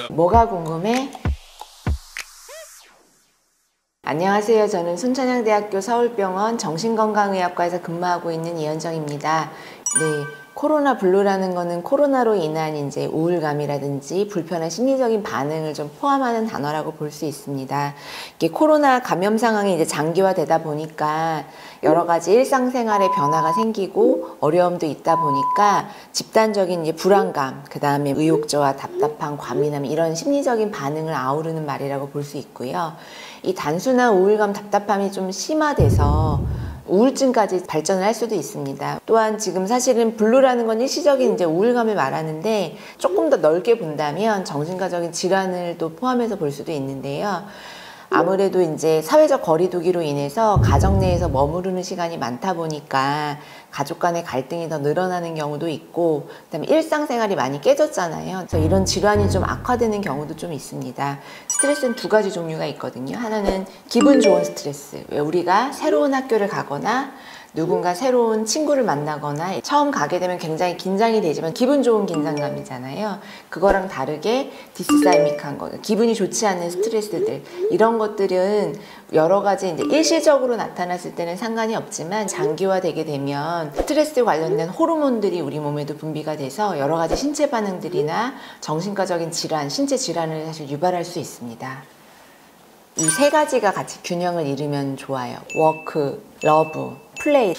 뭐가 궁금해? 안녕하세요. 저는 순천향대학교 서울병원 정신건강의학과에서 근무하고 있는 이현정입니다. 네, 코로나 블루라는 거는 코로나로 인한 이제 우울감이라든지 불편한 심리적인 반응을 좀 포함하는 단어라고 볼 수 있습니다. 이게 코로나 감염 상황이 이제 장기화되다 보니까 여러 가지 일상생활에 변화가 생기고 어려움도 있다 보니까 집단적인 이제 불안감, 그 다음에 의욕저하, 답답함, 과민함 이런 심리적인 반응을 아우르는 말이라고 볼 수 있고요. 이 단순한 우울감, 답답함이 좀 심화돼서 우울증까지 발전을 할 수도 있습니다. 또한 지금 사실은 블루라는 건 일시적인 이제 우울감을 말하는데 조금 더 넓게 본다면 정신과적인 질환을 또 포함해서 볼 수도 있는데요. 아무래도 이제 사회적 거리두기로 인해서 가정 내에서 머무르는 시간이 많다 보니까 가족 간의 갈등이 더 늘어나는 경우도 있고, 그다음에 일상생활이 많이 깨졌잖아요. 그래서 이런 질환이 좀 악화되는 경우도 좀 있습니다. 스트레스는 두 가지 종류가 있거든요. 하나는 기분 좋은 스트레스, 왜 우리가 새로운 학교를 가거나 누군가 새로운 친구를 만나거나 처음 가게 되면 굉장히 긴장이 되지만 기분 좋은 긴장감이잖아요. 그거랑 다르게 디스사이믹한 거, 기분이 좋지 않은 스트레스들, 이런 것들은 여러 가지 이제 일시적으로 나타났을 때는 상관이 없지만 장기화되게 되면 스트레스 관련된 호르몬들이 우리 몸에도 분비가 돼서 여러 가지 신체 반응들이나 정신과적인 질환, 신체 질환을 사실 유발할 수 있습니다. 이 세 가지가 같이 균형을 이루면 좋아요. 워크, 러브, 플레이.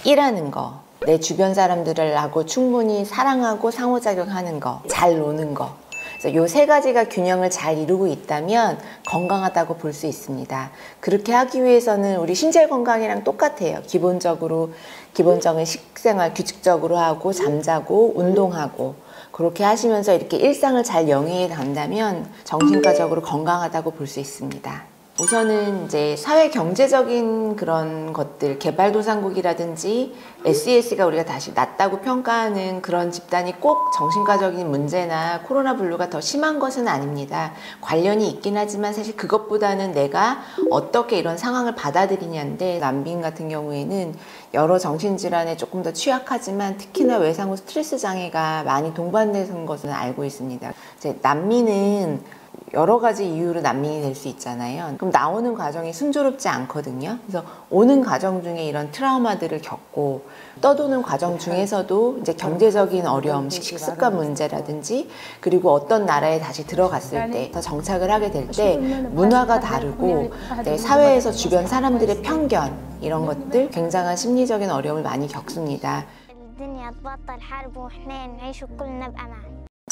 일하는 거, 내 주변 사람들하고 충분히 사랑하고 상호작용하는 거, 잘 노는 거. 그래서 요 세 가지가 균형을 잘 이루고 있다면 건강하다고 볼 수 있습니다. 그렇게 하기 위해서는 우리 신체 건강이랑 똑같아요. 기본적인 식생활 규칙적으로 하고 잠자고 운동하고 그렇게 하시면서 이렇게 일상을 잘 영위해 간다면 정신과적으로 건강하다고 볼 수 있습니다. 우선은 이제 사회 경제적인 그런 것들, 개발도상국이라든지 SES가 우리가 다시 낮다고 평가하는 그런 집단이 꼭 정신과적인 문제나 코로나 블루가 더 심한 것은 아닙니다. 관련이 있긴 하지만 사실 그것보다는 내가 어떻게 이런 상황을 받아들이냐인데, 난민 같은 경우에는 여러 정신질환에 조금 더 취약하지만 특히나 외상 후 스트레스 장애가 많이 동반되는 것은 알고 있습니다. 이제 난민은 여러 가지 이유로 난민이 될 수 있잖아요. 그럼 나오는 과정이 순조롭지 않거든요. 그래서 오는 과정 중에 이런 트라우마들을 겪고 떠도는 과정 중에서도 이제 경제적인 어려움, 식습관 문제라든지, 그리고 어떤 나라에 다시 들어갔을 때 정착을 하게 될 때 문화가 다르고 내 사회에서 주변 사람들의 편견, 이런 것들 굉장한 심리적인 어려움을 많이 겪습니다.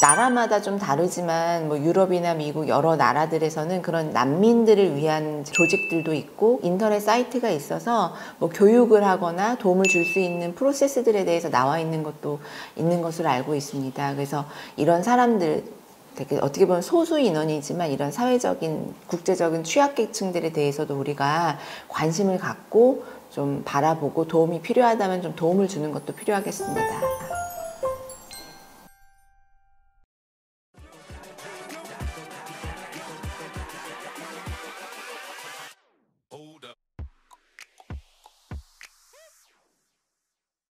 나라마다 좀 다르지만 뭐 유럽이나 미국 여러 나라들에서는 그런 난민들을 위한 조직들도 있고 인터넷 사이트가 있어서 뭐 교육을 하거나 도움을 줄 수 있는 프로세스들에 대해서 나와 있는 것도 있는 것으로 알고 있습니다. 그래서 이런 사람들, 되게 어떻게 보면 소수 인원이지만 이런 사회적인 국제적인 취약계층들에 대해서도 우리가 관심을 갖고 좀 바라보고 도움이 필요하다면 좀 도움을 주는 것도 필요하겠습니다.